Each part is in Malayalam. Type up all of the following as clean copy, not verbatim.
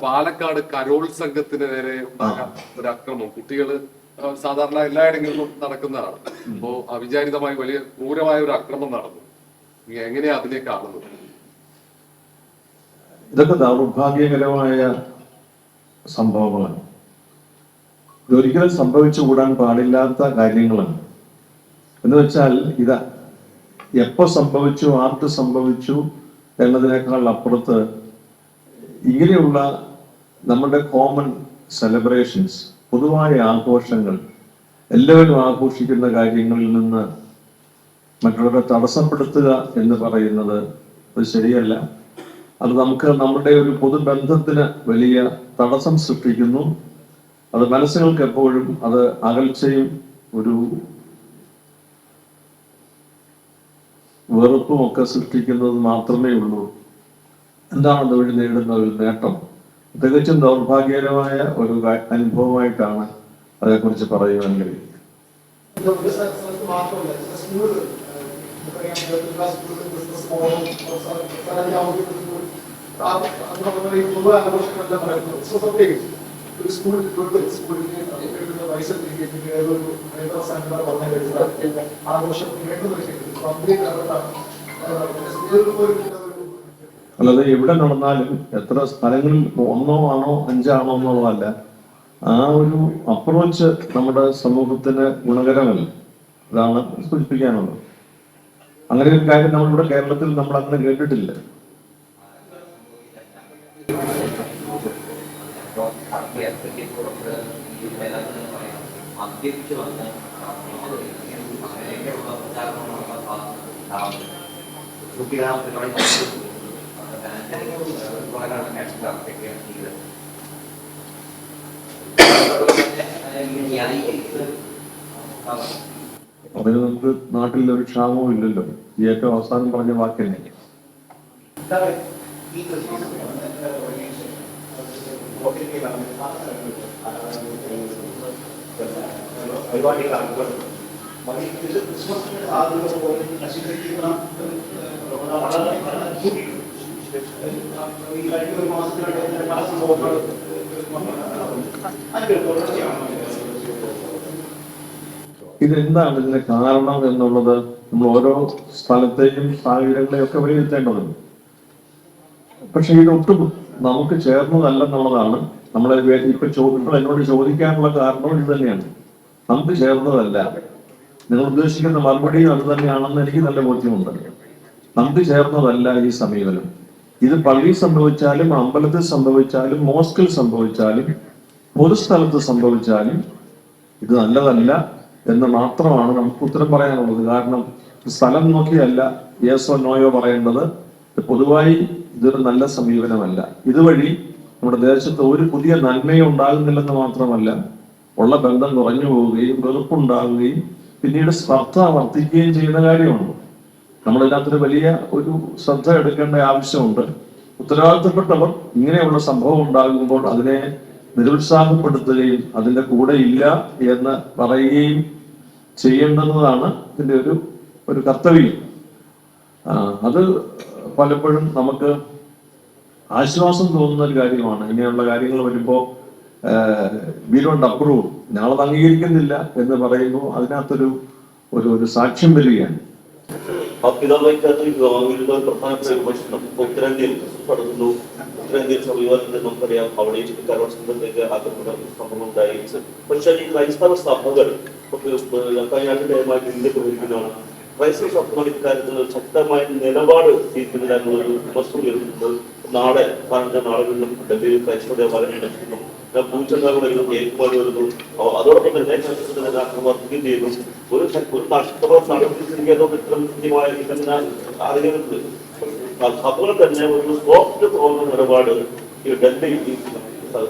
പാലക്കാട് കരോൾ സംഘത്തിന് നേരെ ഉണ്ടായ ഒരു അക്രമം, കുട്ടികൾ സാധാരണ എല്ലായിടങ്ങളിലും നടക്കുന്നതാണ്. അപ്പോ അവിചാരിതമായി വലിയ ക്രൂരമായ ഒരു അക്രമം നടന്നു. എങ്ങനെയാ അതിനെ കാണുന്നത്? ഇതൊക്കെ ദൗർഭാഗ്യകരമായ സംഭവങ്ങളാണ്. ഇതൊരിക്കലും സംഭവിച്ചുകൂടാൻ പാടില്ലാത്ത കാര്യങ്ങളാണ്. എന്ന് വെച്ചാൽ ഇതാ എപ്പോ സംഭവിച്ചു, ആർക്ക് സംഭവിച്ചു എന്നതിനേക്കാൾ അപ്പുറത്ത് ഇങ്ങനെയുള്ള നമ്മുടെ കോമൺ സെലിബ്രേഷൻസ്, പൊതുവായ ആഘോഷങ്ങൾ, എല്ലാവരും ആഘോഷിക്കുന്ന കാര്യങ്ങളിൽ നിന്ന് മറ്റുള്ളവരെ തടസ്സപ്പെടുത്തുക എന്ന് പറയുന്നത് അത് ശരിയല്ല. അത് നമുക്ക് നമ്മുടെ ഒരു പൊതുബന്ധത്തിന് വലിയ തടസ്സം സൃഷ്ടിക്കുന്നു. അത് മനസ്സുകൾക്ക് എപ്പോഴും അത് അകൽച്ചയും ഒരു വെറുപ്പും ഒക്കെ സൃഷ്ടിക്കുന്നത് മാത്രമേ ഉള്ളൂ. എന്താണ് അതുവഴി നേടുന്ന ഒരു നേട്ടം? തികച്ചും ദൗർഭാഗ്യകരമായ ഒരു അനുഭവമായിട്ടാണ് അതേക്കുറിച്ച് പറയുവാൻ അല്ലാതെ എവിടെ നടന്നാലും എത്ര സ്ഥലങ്ങളിൽ 1 ആണോ 5 ആണോ എന്നുള്ളതല്ല, ആ ഒരു അപ്രോച്ച് നമ്മുടെ സമൂഹത്തിന് ഗുണകരമല്ല. അതാണ് സൂചിപ്പിക്കാനുള്ളത്. അങ്ങനെ ഒരു കാര്യം നമ്മളിവിടെ കേരളത്തിൽ നമ്മൾ അങ്ങനെ കേട്ടിട്ടില്ല. അതിന് നമുക്ക് നാട്ടിൽ ഒരു ക്ഷാമവും ഇല്ലല്ലോ. ഈ ഏറ്റവും അവസാനം പറഞ്ഞ വാക്കന്നെ ഇതെന്താണ് ഇതിന്റെ കാരണം എന്നുള്ളത് നമ്മൾ ഓരോ സ്ഥലത്തെയും സാഹചര്യങ്ങളെയും ഒക്കെ വിലയിരുത്തേണ്ടതുണ്ട്. പക്ഷെ ഇതൊട്ടും നമുക്ക് ചേർന്നതല്ലെന്നുള്ളതാണ് നമ്മളെ ഇപ്പോൾ എന്നോട് ചോദിക്കാനുള്ള കാരണവും ഇത് തന്നെയാണ്. നമുക്ക് ചേർന്നതല്ല. നിങ്ങൾ ഉദ്ദേശിക്കുന്ന മറുപടിയും അത് തന്നെയാണെന്ന് എനിക്ക് നല്ല ബോധ്യമുണ്ട്. നമുക്ക് ചേർന്നതല്ല ഈ സമീപനം. ഇത് പള്ളിയിൽ സംഭവിച്ചാലും, അമ്പലത്തിൽ സംഭവിച്ചാലും, മോസ്കിൽ സംഭവിച്ചാലും, പൊതുസ്ഥലത്ത് സംഭവിച്ചാലും ഇത് നല്ലതല്ല എന്ന് മാത്രമാണ് നമുക്ക് ഉത്തരം പറയാനുള്ളത്. കാരണം സ്ഥലം നോക്കിയല്ല യേസോ നോയോ പറയേണ്ടത്. പൊതുവായി ഇതൊരു നല്ല സമീപനമല്ല. ഇതുവഴി നമ്മുടെ ദേശത്ത് ഒരു പുതിയ നന്മയും ഉണ്ടാകുന്നില്ലെന്ന് മാത്രമല്ല, ഉള്ള ബന്ധം കുറഞ്ഞു പോവുകയും വെറുപ്പുണ്ടാവുകയും പിന്നീട് സ്പർദ്ധ വർദ്ധിക്കുകയും ചെയ്യുന്ന കാര്യമാണ്. നമ്മളിതിനകത്തൊരു വലിയ ഒരു ശ്രദ്ധ എടുക്കേണ്ട ആവശ്യമുണ്ട്. ഉത്തരവാദിത്തപ്പെട്ടവർ ഇങ്ങനെയുള്ള സംഭവം ഉണ്ടാകുമ്പോൾ അതിനെ നിരുത്സാഹപ്പെടുത്തുകയും അതിൻ്റെ കൂടെ ഇല്ല എന്ന് പറയുകയും ചെയ്യേണ്ടുന്നതാണ് ഇതിൻ്റെ ഒരു കർത്തവ്യം. അത് പലപ്പോഴും നമുക്ക് ആശ്വാസം തോന്നുന്ന ഒരു കാര്യമാണ്. ഇങ്ങനെയുള്ള കാര്യങ്ങൾ വരുമ്പോൾ വി ഡോണ്ട് അപ്രൂവ്, ഞങ്ങളത് അംഗീകരിക്കുന്നില്ല എന്ന് പറയുമ്പോൾ അതിനകത്തൊരു ഒരു സാക്ഷ്യം വരികയാണ്. ഉത്തരേന്ത്യയിൽ നടന്നു. ഉത്തരേന്ത്യൻ സംവിധാനത്തിൽ നമുക്കറിയാം, അവിടെ കരോൾ സംഘത്തിലേക്ക് സംഭവം ഉണ്ടായി. പക്ഷേ ഈ ക്രൈസ്തവ സഭകൾ കഴിഞ്ഞായിട്ട് ഇന്ത്യക്ക് ഭരിക്കുന്നതാണ്. ക്രൈസ്തവ സഭകൾ ഇക്കാര്യത്തിൽ ശക്തമായ നിലപാട് സ്വീകരിക്കുന്നതിനുള്ള വസ്തു വരുന്നത്. നാളെ നാളുകളിലും ഡൽഹിയിൽ ക്രൈസ്തവ ദേവാലയം നടത്തുന്നു, പൂച്ചകളും ഏറ്റുപാട് വരുന്നു. അതോടൊപ്പം തന്നെ വർദ്ധിക്കുകയും ചെയ്യുന്നു. ഒരു നഷ്ടം നടത്തിയിരിക്കുന്നതോ ഇത്തരം കൃത്യമായ ആഗ്രഹത്തിൽ സഭകൾ തന്നെ ഒരു സോഫ്റ്റ് തോന്നുന്ന നിലപാട് ഈ ഡൽഹി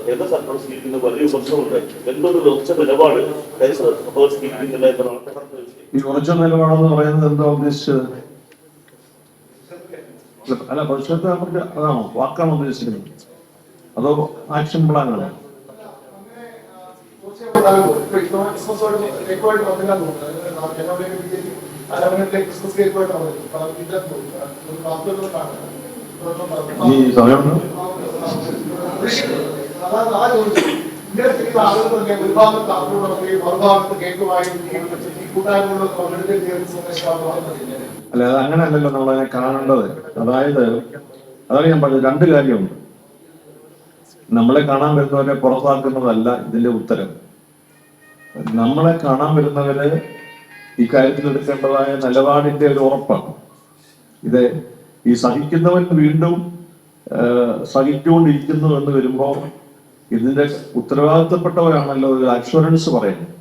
കേന്ദ്ര സർക്കാർ സ്വീകരിക്കുന്ന വലിയ പ്രശ്നമുണ്ട്. എന്തൊരു ഉറച്ച നിലപാട് സഭകൾ സ്വീകരിക്കുന്നില്ല എന്നതാണ്. ഈ ഉറച്ച നിലപാടെന്ന് പറയുന്നത് എന്താ ഉദ്ദേശിച്ചത്? അല്ല, ഭവിഷ്യത്തെ നമുക്ക് അതാണോ വാക്കാണ് ഉദ്ദേശിക്കുന്നത്, അതോ ആക്ഷൻ പ്ലാനാണ്? ഈ സമയം അതാണ് ആ ചോദിച്ചത്. ഇങ്ങനെ ആളുകൾ തന്നെ ഒരു ഭാഗത്ത് അവരോട് നടത്തുകയും മറുഭാഗത്ത് കേൾക്കുവായും ഈ കൂട്ടായ്മകളിൽ പങ്കെടുക്കുകയും ചെയ്യുന്ന സന്ദേശമാണ്. അല്ല, അത് അങ്ങനെയല്ലല്ലോ നമ്മളതിനെ കാണേണ്ടത്. അതായത് അതാണ് ഞാൻ പറഞ്ഞത്, രണ്ട് കാര്യമുണ്ട്. നമ്മളെ കാണാൻ വരുന്നവരെ പുറത്താക്കുന്നതല്ല ഇതിന്റെ ഉത്തരം. നമ്മളെ കാണാൻ വരുന്നവര് ഇക്കാര്യത്തിൽ എടുക്കേണ്ടതായ നിലപാടിന്റെ ഒരു ഉറപ്പാണ്. ഇത് ഈ സഹിക്കുന്നവൻ വീണ്ടും സഹിച്ചുകൊണ്ടിരിക്കുന്നു എന്ന് വരുമ്പോൾ ഇതിന്റെ ഉത്തരവാദിത്തപ്പെട്ടവരാണല്ലോ ഒരു അഷുറൻസ് പറയുന്നത്.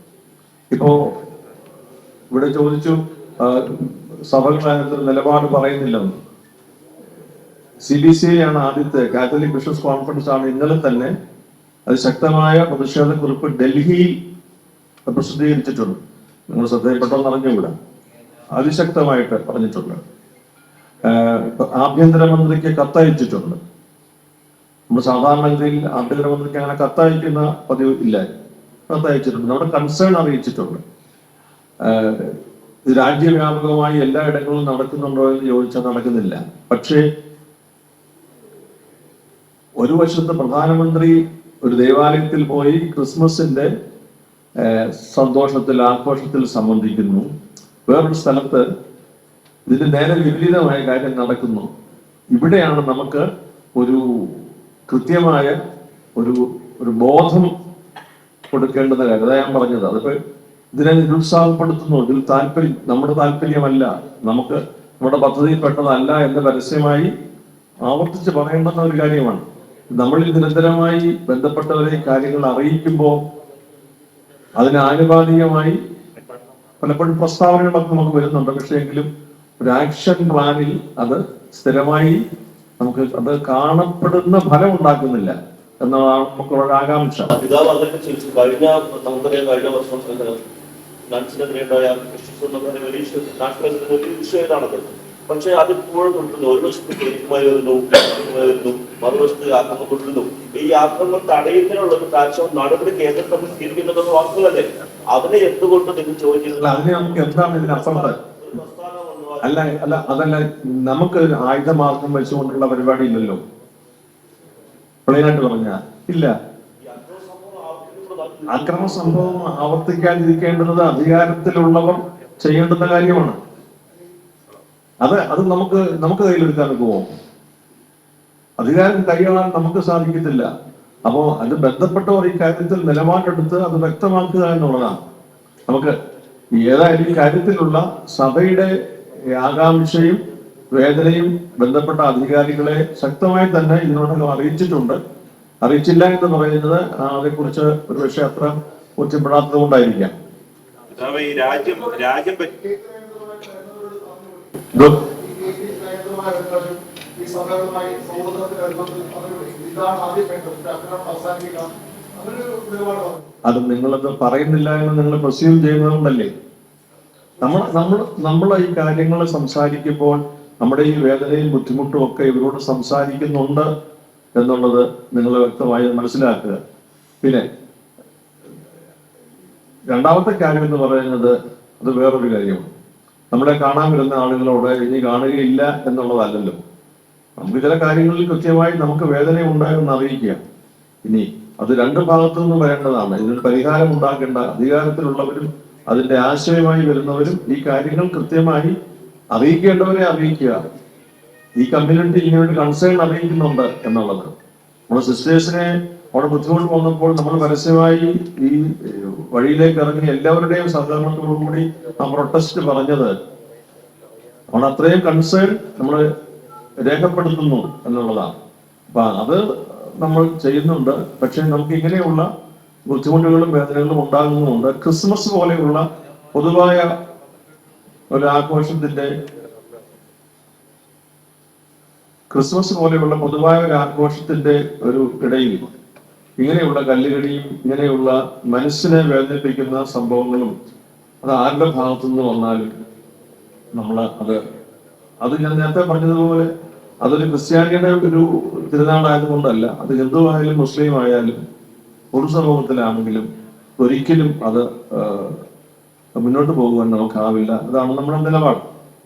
ഇപ്പോ ഇവിടെ ചോദിച്ചു സഭകളായ നിലപാട് പറയുന്നില്ലെന്ന്. CBCI ആണ് ആദ്യത്തെ, കാത്തലിക് ബിഷപ്സ് കോൺഫറൻസ് ആണ് ഇന്നലെ തന്നെ അത് ശക്തമായ പ്രതിഷേധക്കുറിപ്പ് ഡൽഹിയിൽ പ്രസിദ്ധീകരിച്ചിട്ടുണ്ട്. നിങ്ങൾ ശ്രദ്ധയിൽപ്പെട്ടോന്ന് അറിഞ്ഞുകൂടാ, അതിശക്തമായിട്ട് പറഞ്ഞിട്ടുണ്ട്. ആഭ്യന്തരമന്ത്രിക്ക് കത്തയച്ചിട്ടുണ്ട്. നമ്മൾ സാധാരണഗതിയിൽ ആഭ്യന്തരമന്ത്രിക്ക് അങ്ങനെ കത്തയക്കുന്ന പതിവ് ഇല്ല, കത്തയച്ചിട്ടുണ്ട്. നമ്മുടെ കൺസേൺ അറിയിച്ചിട്ടുണ്ട്. ഇത് രാജ്യവ്യാപകമായി എല്ലായിടങ്ങളിലും നടക്കുന്നുണ്ടോ എന്ന് ചോദിച്ചാൽ നടക്കുന്നില്ല. പക്ഷേ ഒരു വശത്ത് പ്രധാനമന്ത്രി ഒരു ദേവാലയത്തിൽ പോയി ക്രിസ്മസിന്റെ സന്തോഷത്തിൽ ആഘോഷത്തിൽ സംബന്ധിക്കുന്നു. വേറൊരു സ്ഥലത്ത് ഇതിന് നേരെ വിപരീതമായ കാര്യം നടക്കുന്നു. ഇവിടെയാണ് നമുക്ക് ഒരു കൃത്യമായ ഒരു ബോധം കൊടുക്കേണ്ടുന്ന കാര്യം. അതാ ഞാൻ പറഞ്ഞത്. അതിപ്പോ ഇതിനെ നിരുത്സാഹപ്പെടുത്തുന്നു. ഇതിൽ നമ്മുടെ താല്പര്യമല്ല, നമുക്ക് നമ്മുടെ പദ്ധതിയിൽപ്പെട്ടതല്ല എന്ന് പരസ്യമായി ആവർത്തിച്ച് പറയേണ്ടുന്ന ഒരു കാര്യമാണ്. നമ്മളിൽ നിരന്തരമായി ബന്ധപ്പെട്ടവരെ കാര്യങ്ങൾ അറിയിക്കുമ്പോൾ അതിന് ആനുപാതികമായി പലപ്പോഴും പ്രസ്താവനകളൊക്കെ നമുക്ക് വരുന്നുണ്ട്. പക്ഷേ എങ്കിലും ഒരു ആക്ഷൻ പ്ലാനിൽ അത് സ്ഥിരമായി നമുക്ക് അത് കാണപ്പെടുന്ന ഫലം ഉണ്ടാക്കുന്നില്ല എന്നതാണ് നമുക്കുള്ള ആകാംക്ഷ. പിതാവ് അതൊക്കെ ചോദിച്ചു. നമുക്കറിയാം കഴിഞ്ഞ വർഷം നാട്ടിനെതിരെയുണ്ടായ വലിയ വിഷയമാണത്. പക്ഷെ അതിപ്പോഴും തുടരുന്നു. ഒരു വശത്ത് കേൾക്കുമായി വരുന്നു, മറുവശത്ത് ആക്രമണം തുടരുന്നു. ഈ ആക്രമണം തടയുന്നതിനുള്ള ഒരു കാര്യക്ഷമ നടപടി കേന്ദ്രം നമ്മൾ സ്വീകരിക്കുന്നതെന്ന് വാക്കുകളല്ലേ? അതിനെ എന്തുകൊണ്ട് നിങ്ങൾ ചോദിക്കുന്നത്? അതിനെ നമുക്ക് എന്താണ് ഇതിനപ്പുറത്ത്? അതല്ല, നമുക്ക് ആയുധമാർഗം വെച്ചുകൊണ്ടുള്ള പരിപാടി ഇല്ലല്ലോ. പ്ലെയിനായിട്ട് പറഞ്ഞ ഇല്ല. അക്രമ സംഭവം ആവർത്തിക്കാതിരിക്കേണ്ടത് അധികാരത്തിലുള്ളവർ ചെയ്യേണ്ടുന്ന കാര്യമാണ്. അത് നമുക്ക് കയ്യിലെടുക്കാൻ പോകും. അധികാരം കൈയാളാൻ നമുക്ക് സാധിക്കത്തില്ല. അപ്പോ അത് ബന്ധപ്പെട്ടവർ ഈ കാര്യത്തിൽ നിലപാടെടുത്ത് അത് വ്യക്തമാക്കുക എന്നുള്ളതാണ്. നമുക്ക് ഏതായാലും ഈ കാര്യത്തിലുള്ള സഭയുടെ ആകാംക്ഷയും വേദനയും ബന്ധപ്പെട്ട അധികാരികളെ ശക്തമായി തന്നെ ഇതിനോടകം അറിയിച്ചിട്ടുണ്ട്. അറിയിച്ചില്ല എന്ന് പറയുന്നത് അതേക്കുറിച്ച് ഒരു പക്ഷേ അത്ര ബോധ്യപ്പെടാത്തത് കൊണ്ടായിരിക്കാം. ഈ രാജ്യം അത് നിങ്ങളത് പറയുന്നില്ല എന്ന് നിങ്ങൾ പ്രസ്യൂം ചെയ്യുന്നത് കൊണ്ടല്ലേ. നമ്മൾ ഈ കാര്യങ്ങൾ സംസാരിക്കുമ്പോൾ നമ്മുടെ ഈ വേദനയും ബുദ്ധിമുട്ടും ഒക്കെ ഇവരോട് സംസാരിക്കുന്നുണ്ട് എന്നുള്ളത് നിങ്ങൾ വ്യക്തമായി മനസ്സിലാക്കുക. പിന്നെ രണ്ടാമത്തെ കാര്യം എന്ന് പറയുന്നത് അത് വേറൊരു കാര്യമാണ്. നമ്മളെ കാണാൻ വരുന്ന ആളുകളോട് ഇനി കാണുകയില്ല എന്നുള്ളതല്ലല്ലോ. നമുക്ക് ചില കാര്യങ്ങളിൽ കൃത്യമായി നമുക്ക് വേദന ഉണ്ടായെന്ന് അറിയിക്കുക. ഇനി അത് രണ്ട് ഭാഗത്തു നിന്നും വരേണ്ടതാണ്. ഇതിനൊരു പരിഹാരം ഉണ്ടാക്കേണ്ട അധികാരത്തിലുള്ളവരും അതിന്റെ ആശയമായി വരുന്നവരും ഈ കാര്യങ്ങൾ കൃത്യമായി അറിയിക്കേണ്ടവരെ അറിയിക്കുക. ഈ കമ്മ്യൂണിറ്റി ഇങ്ങനൊരു കൺസേൺ അറിയിക്കുന്നുണ്ട് എന്നുള്ളത്. നമ്മുടെ സിസ്റ്റേഴ്സിനെ അവിടെ ബുദ്ധിമുട്ട് വന്നപ്പോൾ നമ്മൾ പരസ്യമായി ഈ വഴിയിലേക്ക് ഇറങ്ങി എല്ലാവരുടെയും സഹകരണത്തോടുകൂടി ആ പ്രൊട്ടസ്റ്റ് പറഞ്ഞത് അവിടെ അത്രയും കൺസേൺ നമ്മൾ രേഖപ്പെടുത്തുന്നു എന്നുള്ളതാണ്. അപ്പൊ അത് നമ്മൾ ചെയ്യുന്നുണ്ട്. പക്ഷെ നമുക്ക് ഇങ്ങനെയുള്ള ബുദ്ധിമുട്ടുകളും വേദനകളും ഉണ്ടാകുന്നുമുണ്ട്. ക്രിസ്മസ് പോലെയുള്ള പൊതുവായ ഒരു ആഘോഷത്തിന്റെ ഒരു ഇടയിൽ ഇങ്ങനെയുള്ള കല്ലുകടിയും ഇങ്ങനെയുള്ള മനസ്സിനെ വേദനിപ്പിക്കുന്ന സംഭവങ്ങളും അത് ആരുടെ ഭാഗത്തുനിന്ന് വന്നാലും നമ്മൾ അത് ഞാൻ നേരത്തെ പറഞ്ഞതുപോലെ അതൊരു ക്രിസ്ത്യാനിയുടെ ഒരു തിരുനാളായതുകൊണ്ടല്ല, അത് ഹിന്ദു ആയാലും മുസ്ലിം ആയാലും പൊതുസമൂഹത്തിലാണെങ്കിലും ഒരിക്കലും അത് മുന്നോട്ട് പോകുവാൻ നമുക്കാവില്ല. അതാണ് നമ്മുടെ നിലപാട്.